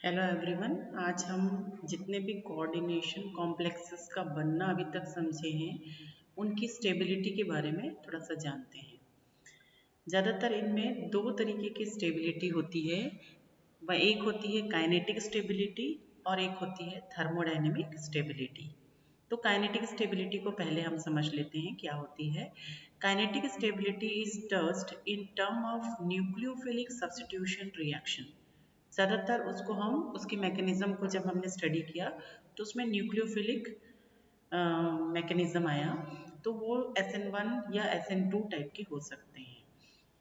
Hello everyone. आज हम जितने भी कोऑर्डिनेशन कॉम्प्लेक्सेस का बनना अभी तक समझे हैं उनकी स्टेबिलिटी के बारे में थोड़ा सा जानते हैं। ज़्यादातर इनमें दो तरीके की स्टेबिलिटी होती है। वह एक होती है काइनेटिक स्टेबिलिटी और एक होती है थर्मोडायनेमिक स्टेबिलिटी। तो काइनेटिक स्टेबिलिटी को पहले हम समझ लेते हैं क्या होती है। Kinetic stability is termed in term of nucleophilic substitution reaction. ज़्यादातर उसको हम उसके मैकेनिज़्म को जब हमने स्टडी किया तो उसमें न्यूक्लियोफिलिक मैकेनिज़्म आया, तो वो SN1 या SN2 टाइप के हो सकते हैं।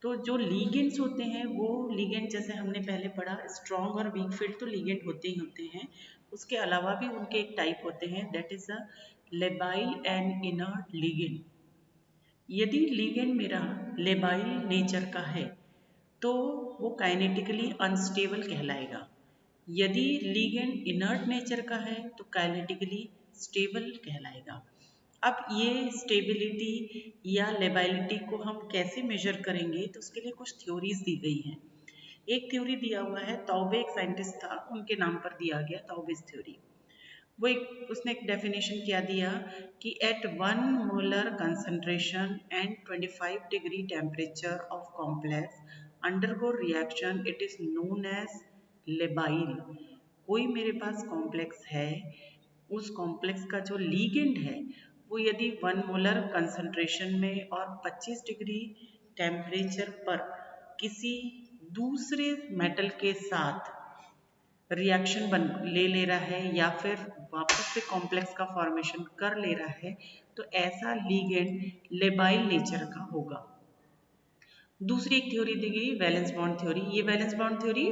तो जो लीगेंड्स होते हैं वो लीगेंड जैसे हमने पहले पढ़ा स्ट्रॉन्ग और वीक फील्ड तो लीगेंड होते ही होते हैं। उसके अलावा भी उनके एक टाइप होते हैं that is a labile and inert ligand. यदि लीगेंड मेरा लेबाइल नेचर का है तो वो काइनेटिकली अनस्टेबल कहलाएगा। यदि लीगेंड इनर्ट नेचर का है तो काइनेटिकली स्टेबल कहलाएगा। अब ये स्टेबिलिटी या लेबाइलिटी को हम कैसे मेजर करेंगे तो उसके लिए कुछ थ्योरीज दी गई हैं। एक थ्योरी दिया हुआ है, ताओबे एक साइंटिस्ट था, उनके नाम पर दिया गया ताओबे's थ्योरी। वो एक उसने एक डेफिनेशन क्या दिया कि at 1 molar concentration and 25 degree temperature of complex undergo reaction it is known as labile. कोई मेरे पास कॉम्प्लेक्स है, उस कॉम्प्लेक्स का जो लीगेंड है वो यदि 1 मोलर कंसंट्रेशन में और 25 डिग्री टेम्परेचर पर किसी दूसरे मेटल के साथ रिएक्शन बन ले रहा है या फिर वापस से कॉम्प्लेक्स का फॉर्मेशन कर ले रहा है तो ऐसा लीगेंड लेबाइल नेचर का होगा। दूसरी एक थ्योरी दी गई वैलेंस बॉन्ड थ्योरी। ये वैलेंस बॉन्ड थ्योरी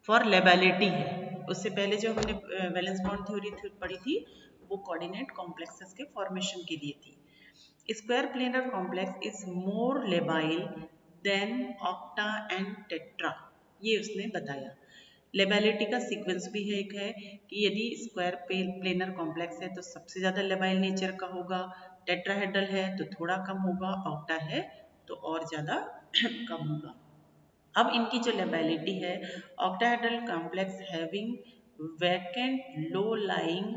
फॉर लेबैलिटी है। उससे पहले जो हमने वैलेंस बॉन्ड थ्योरी पढ़ी थी वो कोऑर्डिनेट कॉम्प्लेक्सेस के फॉर्मेशन के लिए थी। Square planar complex is more labile than octa and tetra, ये उसने बताया। लेबैलिटी का सीक्वेंस भी है, एक है कि यदि स्क्वायर प्लेनर कॉम्प्लेक्स है तो सबसे ज़्यादा लेबाइल नेचर का होगा, टेट्राहेड्रल है तो थोड़ा कम होगा, ऑक्टा है तो और ज़्यादा कम होगा। अब इनकी जो लेबैलिटी है, octahedral complex having vacant low lying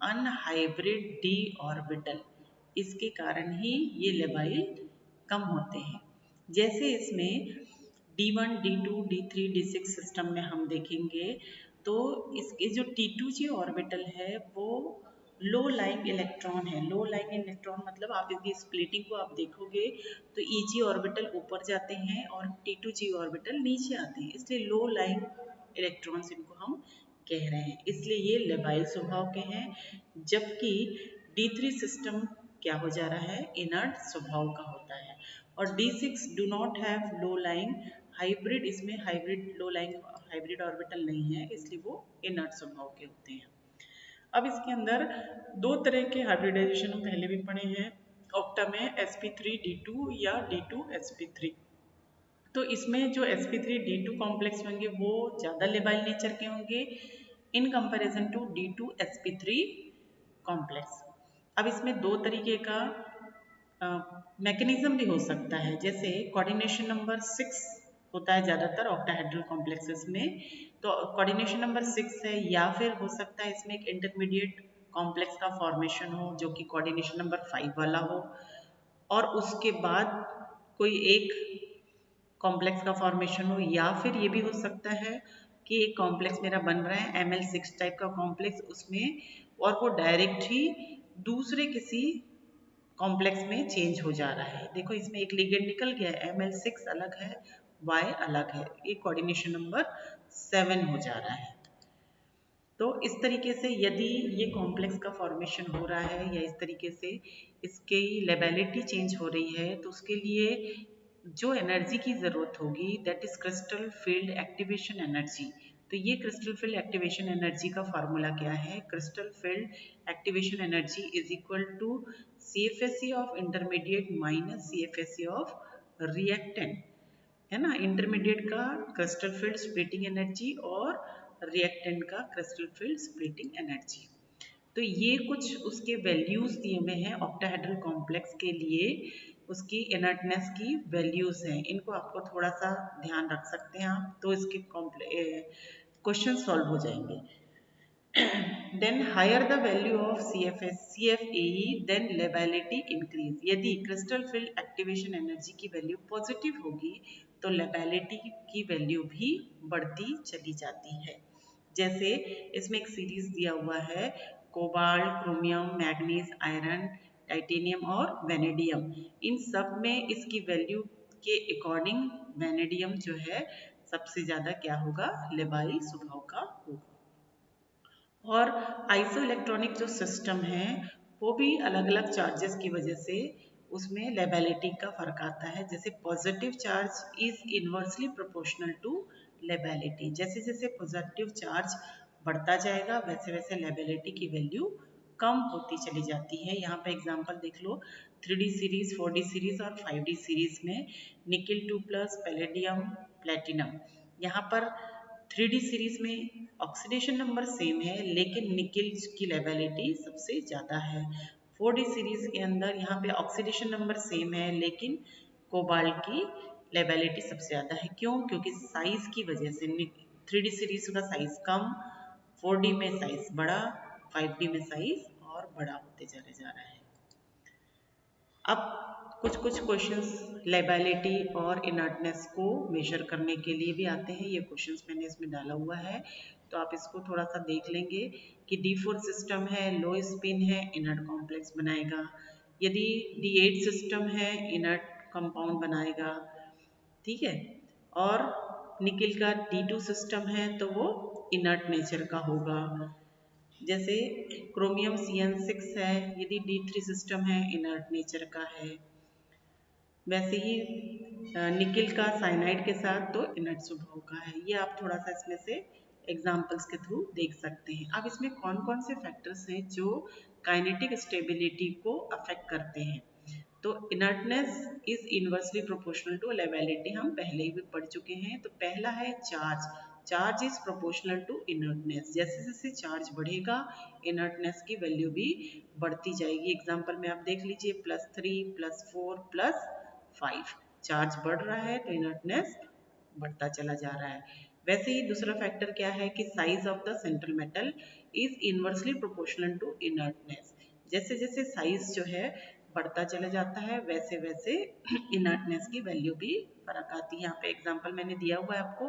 unhybrid D orbital, इसके कारण ही ये लेबाइल कम होते हैं। जैसे इसमें D1, D2, D3, D6 system में हम देखेंगे तो इसके जो T2G ऑर्बिटल है वो लो लाइंग इलेक्ट्रॉन है। लो लाइंग इलेक्ट्रॉन मतलब आप इसकी स्प्लिटिंग को आप देखोगे तो EG ऑर्बिटल ऊपर जाते हैं और T2G ऑर्बिटल नीचे आते हैं, इसलिए लो लाइंग इलेक्ट्रॉन्स इनको हम कह रहे हैं, इसलिए ये लेबाइल स्वभाव के हैं। जबकि D3 सिस्टम क्या हो जा रहा है, इनर्ट स्वभाव का होता है। और D6 do not have low lying hybrid, इसमें hybrid low lying hybrid orbital नहीं है, इसलिए वो इनर्ट स्वभाव के होते हैं। अब इसके अंदर दो तरह के हाइब्रिडाइजेशन हम पहले भी पढ़े हैं ऑक्टा में, sp3d2 या d2sp3। तो इसमें जो sp3d2 कॉम्प्लेक्स होंगे वो ज़्यादा लेबाइल नेचर के होंगे in comparison to d2sp3 complex. अब इसमें दो तरीके का मैकेनिज्म भी हो सकता है, जैसे कोऑर्डिनेशन नंबर 6 होता है ज़्यादातर ऑक्टाहेड्रल कॉम्प्लेक्सेस में, तो कोऑर्डिनेशन नंबर 6 है, या फिर हो सकता है इसमें एक इंटरमीडिएट कॉम्प्लेक्स का फॉर्मेशन हो जो कि कोऑर्डिनेशन नंबर 5 वाला हो, और उसके बाद कोई एक कॉम्प्लेक्स का फॉर्मेशन हो, या फिर ये भी हो सकता है कि एक कॉम्प्लेक्स मेरा बन रहा है ML6 टाइप का कॉम्प्लेक्स उसमें, और वो डायरेक्ट ही दूसरे किसी कॉम्प्लेक्स में चेंज हो जा रहा है। देखो इसमें एक लिगेंड निकल गया है, ML6 अलग है, Y अलग है, ये कोऑर्डिनेशन नंबर 7 हो जा रहा है। तो इस तरीके से यदि ये कॉम्प्लेक्स का फॉर्मेशन हो रहा है या इस तरीके से इसकी लेबैलिटी चेंज हो रही है तो उसके लिए जो एनर्जी की ज़रूरत होगी that is crystal field activation energy. तो ये क्रिस्टल फील्ड एक्टिवेशन एनर्जी का फार्मूला क्या है, crystal field activation energy is equal to CFSE of intermediate minus CFSE of reactant, है ना। इंटरमीडिएट का क्रिस्टल फील्ड स्प्लिटिंग एनर्जी और रिएक्टेंट का क्रिस्टल फील्ड स्प्लिटिंग एनर्जी। तो ये कुछ उसके वैल्यूज दिए हुए हैं ऑक्टाहेड्रल कॉम्प्लेक्स के लिए, उसकी इनर्टनेस की वैल्यूज हैं, इनको आपको थोड़ा सा ध्यान रख सकते हैं आप। तो इसके क्वेश्चन सॉल्व हो जाएंगे। Then higher the value of CFAE, then lability increase. यदि क्रिस्टल फील्ड एक्टिवेशन एनर्जी की वैल्यू पॉजिटिव होगी तो लेबेलिटी की वैल्यू भी बढ़ती चली जाती है। जैसे इसमें एक सीरीज दिया हुआ है, cobalt, chromium, manganese, iron, titanium और वेनेडियम। इन सब में इसकी वैल्यू के अकॉर्डिंग वेनेडियम जो है सबसे ज्यादा क्या होगा, लेबाइल स्वभाव का होगा। और आइसो इलेक्ट्रॉनिक जो सिस्टम है वो भी अलग अलग चार्जेस की वजह से उसमें लेबेलिटी का फर्क आता है। जैसे positive charge is inversely proportional to lability. जैसे जैसे पॉजिटिव चार्ज बढ़ता जाएगा वैसे वैसे लेबेलिटी की वैल्यू कम होती चली जाती है। यहाँ पे एग्जांपल देख लो, 3D सीरीज, 4D सीरीज और 5D सीरीज में निकिल 2+, पैलेडियम, प्लेटिनम। यहाँ पर 3D सीरीज में ऑक्सीडेशन नंबर सेम है लेकिन निकिल की लेबेलिटी सबसे ज़्यादा है। 4D सीरीज के अंदर यहाँ पे ऑक्सीडेशन नंबर सेम है लेकिन कोबाल्ट की लेबेलिटी सबसे ज़्यादा है। क्यों? क्योंकि साइज की वजह से 3D सीरीज का साइज कम, 4D में साइज बड़ा, 5D में साइज और बड़ा होते चले जा रहा है। अब कुछ कुछ क्वेश्चंस लेबेलिटी और इनर्टनेस को मेजर करने के लिए भी आते हैं। ये क्वेश्चंस मैंने इसमें डाला हुआ है तो आप इसको थोड़ा सा देख लेंगे कि D4 सिस्टम है, लो स्पिन है, इनर्ट कॉम्प्लेक्स बनाएगा। यदि D8 सिस्टम है, इनर्ट कंपाउंड बनाएगा, ठीक है। और निकिल का D2 सिस्टम है तो वो इनर्ट नेचर का होगा। जैसे क्रोमियम CN6 है, यदि D3 सिस्टम है, इनर्ट नेचर का है। वैसे ही निकिल का साइनाइड के साथ तो इनर्ट स्वभाव का है। ये आप थोड़ा सा इसमें से एग्जाम्पल्स के थ्रू देख सकते हैं। अब इसमें कौन कौन से फैक्टर्स हैं जो काइनेटिक स्टेबिलिटी को अफेक्ट करते हैं। तो inertness is inversely proportional to lability, हम पहले ही भी पढ़ चुके हैं। तो पहला है charge, charge is proportional to inertness. जैसे जैसे चार्ज बढ़ेगा इनर्टनेस की वैल्यू भी बढ़ती जाएगी। एग्जाम्पल में आप देख लीजिए, +3, +4, +5। चार्ज बढ़ रहा है तो इनर्टनेस बढ़ता चला जा रहा है। वैसे ही दूसरा फैक्टर क्या है कि size of the central metal is inversely proportional to inertness. जैसे जैसे साइज जो है बढ़ता चला जाता है वैसे वैसे इनर्टनेस की वैल्यू भी फर्क आती है। यहाँ पे एग्जांपल मैंने दिया हुआ है आपको,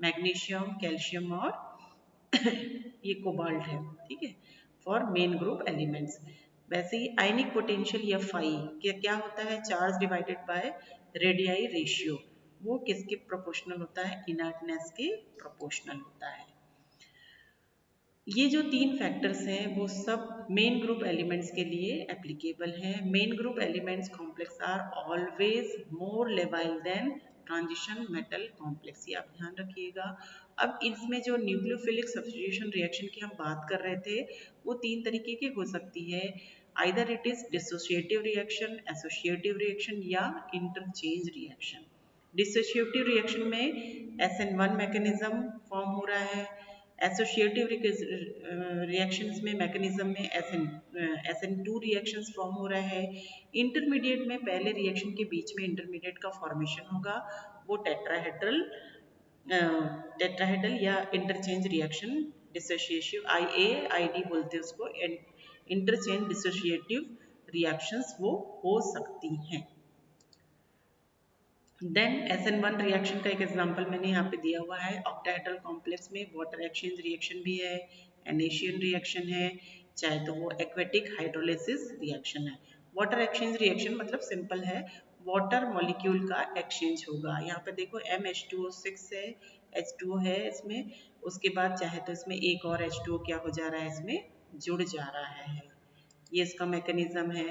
मैग्नीशियम, कैल्शियम और ये कोबाल्ट है, ठीक है, फॉर मेन ग्रुप एलिमेंट्स। वैसे ही आयनिक पोटेंशियल या फाई क्या होता है, charge divided by radii ratio. वो किसके प्रोपोर्शनल होता है, इनर्टनेस के प्रोपोर्शनल होता है। ये जो तीन फैक्टर्स हैं वो सब मेन ग्रुप एलिमेंट्स के लिए एप्लीकेबल हैं। Main group elements complex are always more labile than transition metal complex, ये आप ध्यान रखिएगा। अब इसमें जो न्यूक्लियोफिलिक सब्स्टिट्यूशन रिएक्शन की हम बात कर रहे थे वो तीन तरीके की हो सकती है। Either it is dissociative reaction, associative reaction या इंटरचेंज रिएक्शन। डिसोसिएटिव रिएक्शन में SN1 मैकेनिज्म फॉर्म हो रहा है। एसोसिएटिव रिएक्शंस में मैकेनिज्म में SN2 रिएक्शंस फॉर्म हो रहा है। इंटरमीडिएट में पहले रिएक्शन के बीच में इंटरमीडिएट का फॉर्मेशन होगा, वो टेट्राहेड्रल या इंटरचेंज रिएक्शन, डिसोसिएटिव IA-ID बोलते हैं उसको, इंटरचेंज डिसोसिएटिव रिएक्शंस वो हो सकती हैं। देन SN1 रिएक्शन का एक एग्जांपल मैंने यहाँ पे दिया हुआ है। ऑक्टाहेड्रल कॉम्प्लेक्स में वाटर एक्सचेंज रिएक्शन भी है, एनेशियन रिएक्शन है, चाहे तो वो एक्वेटिक हाइड्रोलिसिस रिएक्शन है। वाटर एक्सचेंज रिएक्शन मतलब सिंपल है, वाटर मॉलिक्यूल का एक्सचेंज होगा। यहाँ पे देखो MH2O6 है, H2O है इसमें, उसके बाद चाहे तो इसमें एक और H2O क्या हो जा रहा है, इसमें जुड़ जा रहा है। ये इसका मैकेनिज्म है।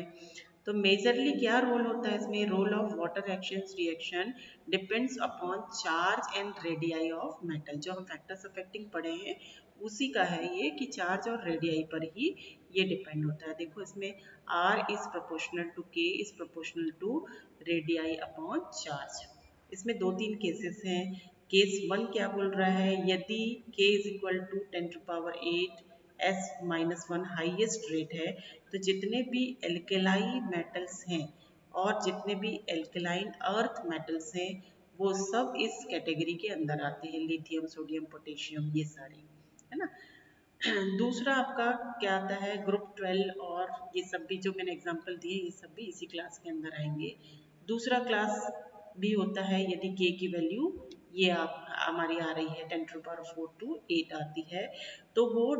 तो मेजरली क्या रोल होता है इसमें, role of water exchange reaction depends upon charge and radii of metal. जो हम फैक्टर्स अफेक्टिंग पढ़े हैं उसी का है ये कि चार्ज और रेडियाई पर ही ये डिपेंड होता है। देखो इसमें R is proportional to K is proportional to radii upon charge. इसमें दो तीन केसेस हैं। केस 1 क्या बोल रहा है, यदि K is equal to 10⁸ S-1 highest rate है तो जितने भी एल्केलाई मेटल्स हैं और जितने भी एल्केलाइन अर्थ मेटल्स हैं वो सब इस कैटेगरी के अंदर आते हैं, लिथियम, सोडियम, पोटेशियम, ये सारे, है ना। दूसरा आपका क्या आता है, ग्रुप 12, और ये सब भी जो मैंने एग्जांपल दिए ये सब भी इसी क्लास के अंदर आएंगे। दूसरा क्लास भी होता है यदि के की वैल्यू ये आप हमारी आ रही है 10⁴ to 8 आती है, तो वो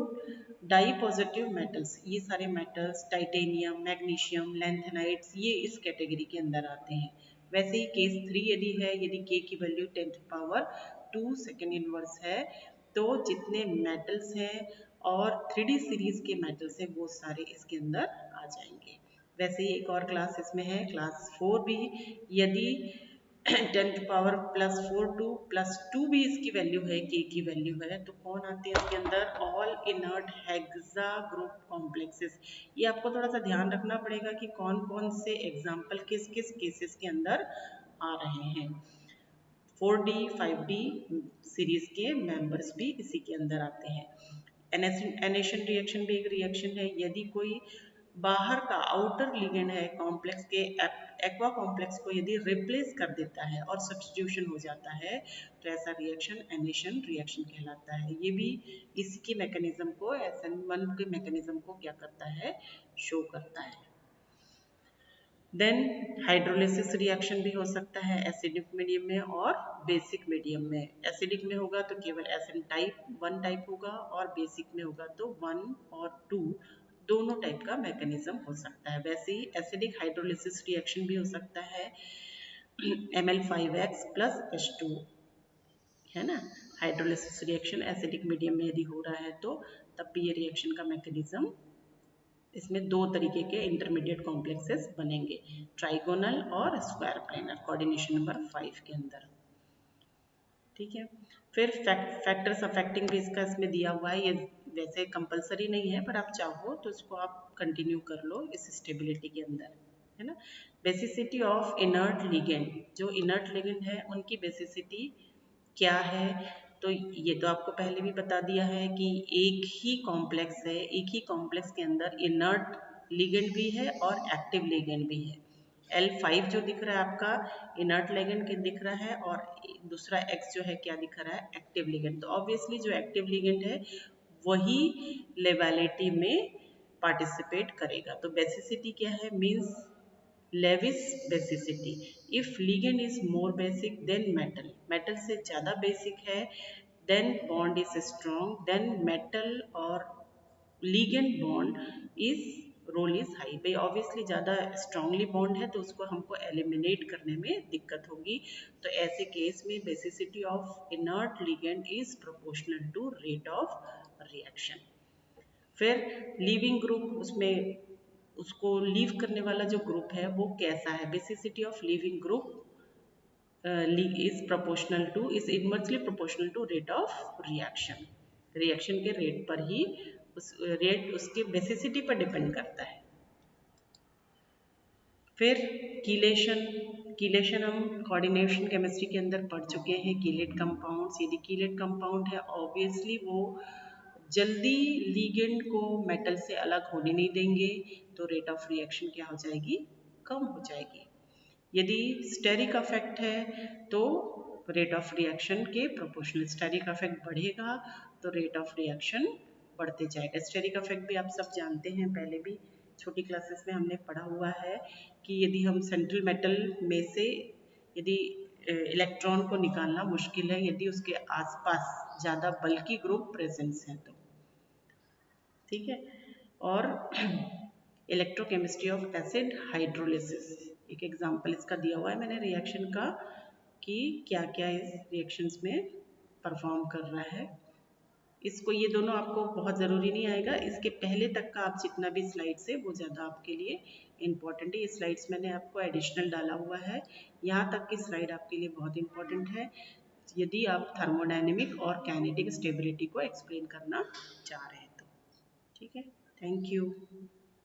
डाई पॉजिटिव मेटल्स, ये सारे मेटल्स टाइटेनियम, मैग्नीशियम, लैंथेनाइड्स, ये इस कैटेगरी के अंदर आते हैं। वैसे ही केस 3 यदि है, यदि के की वैल्यू 10⁻² सेकेंड इनवर्स है, तो जितने मेटल्स हैं और 3D सीरीज के मेटल्स हैं वो सारे इसके अंदर आ जाएंगे। वैसे ही एक और क्लास इसमें है क्लास 4 भी, यदि 10⁻+4 भी इसकी वैल्यू है, के की वैल्यू है, तो कौन आते हैं इसके अंदर, all inert hexa group complexes. ये आपको थोड़ा सा ध्यान रखना पड़ेगा कि कौन कौन से एग्जाम्पल किस किस केसेस के अंदर आ रहे हैं। 4D 5D सीरीज के मेंबर्स भी इसी के अंदर आते हैं। एनेशन रिएक्शन भी एक रिएक्शन है, यदि कोई बाहर का आउटर लिगेंड है कॉम्प्लेक्स के एक्वा कॉम्प्लेक्स को यदि रिप्लेस कर देता है और सब्स्टिट्यूशन हो जाता है, तो ऐसा रिएक्शन एनेशन रिएक्शन कहलाता है। ये भी इसी के मैकेनिज्म को, SN1 के मैकेनिज्म को क्या करता है, शो करता है। देन हाइड्रोलिसिस रिएक्शन भी हो सकता है एसिडिक मीडियम में और बेसिक मीडियम में। एसिडिक में होगा तो केवल SN टाइप 1 टाइप होगा, और बेसिक में होगा तो 1 और 2 दोनों टाइप का मैकेनिज्म हो सकता है। वैसे ही एसिडिक हाइड्रोलिसिस रिएक्शन भी हो सकता है Ml5X + H2, है ना। हाइड्रोलिसिस रिएक्शन एसिडिक मीडियम में यदि हो रहा है तो तब भी ये रिएक्शन का मैकेनिज्म, इसमें दो तरीके के इंटरमीडिएट कॉम्प्लेक्सेस बनेंगे, ट्राइगोनल और स्क्वायर प्लेनर, कोऑर्डिनेशन नंबर 5 के अंदर। ठीक है, फिर फैक्टर्स अफेक्टिंग भी इसका इसमें दिया हुआ है। ये वैसे कंपलसरी नहीं है, पर आप चाहो तो इसको आप कंटिन्यू कर लो इस स्टेबिलिटी के अंदर, है ना। बेसिसिटी ऑफ इनर्ट लिगेंड, जो इनर्ट लिगेंड है उनकी बेसिसिटी क्या है, तो ये तो आपको पहले भी बता दिया है कि एक ही कॉम्प्लेक्स है, एक ही कॉम्प्लेक्स के अंदर इनर्ट लिगेंड भी है और एक्टिव लिगेंड भी है। L5 जो दिख रहा है आपका इनर्ट लिगेंड के दिख रहा है, और दूसरा X जो है क्या दिख रहा है, एक्टिव लिगेंड। तो ऑब्वियसली जो एक्टिव लिगेंड है वही लेवलिटी में पार्टिसिपेट करेगा। तो बेसिसिटी क्या है, means Lewis basicity. If ligand is more basic than metal, metal से ज़्यादा बेसिक है, then bond is strong, then metal और ligand bond is role is high. भाई ऑब्वियसली ज़्यादा स्ट्रांगली बॉन्ड है तो उसको हमको एलिमिनेट करने में दिक्कत होगी, तो ऐसे केस में basicity of inert ligand is proportional to rate of reaction. फिर लीविंग ग्रुप, उसमें उसको लीव करने वाला जो ग्रुप है वो कैसा है, basicity of leaving group is proportional to, is inversely proportional to rate of reaction. Reaction के रेट पर ही उस रेट उसके बेसिसिटी पर डिपेंड करता है। फिर कीलेशन, कीलेशन हम कोऑर्डिनेशन केमिस्ट्री के अंदर पढ़ चुके हैं। कीलेट कंपाउंड्स, यदि कीलेट कंपाउंड है ऑब्वियसली वो जल्दी लिगेंड को मेटल से अलग होने नहीं देंगे, तो रेट ऑफ रिएक्शन क्या हो जाएगी, कम हो जाएगी। यदि स्टेरिक अफेक्ट है तो रेट ऑफ रिएक्शन के प्रोपोर्शनल, स्टेरिक अफेक्ट बढ़ेगा तो रेट ऑफ रिएक्शन बढ़ते जाएगा। स्टेरिक अफेक्ट भी आप सब जानते हैं, पहले भी छोटी क्लासेस में हमने पढ़ा हुआ है कि यदि हम सेंट्रल मेटल में से यदि इलेक्ट्रॉन को निकालना मुश्किल है यदि उसके आसपास ज़्यादा बल्कि ग्रुप प्रेजेंस है तो, ठीक है। और इलेक्ट्रोकेमिस्ट्री ऑफ एसिड हाइड्रोलिसिस, एक एग्जांपल इसका दिया हुआ है मैंने रिएक्शन का कि क्या क्या इस रिएक्शंस में परफॉर्म कर रहा है। इसको ये दोनों आपको बहुत ज़रूरी नहीं आएगा, इसके पहले तक का आप जितना भी स्लाइड्स है वो ज़्यादा आपके लिए इम्पॉर्टेंट है। ये स्लाइड्स मैंने आपको एडिशनल डाला हुआ है, यहाँ तक की स्लाइड आपके लिए बहुत इम्पॉर्टेंट है यदि आप थर्मोडायनेमिक और काइनेटिक स्टेबिलिटी को एक्सप्लेन करना चाह रहे हैं तो। ठीक है, थैंक यू।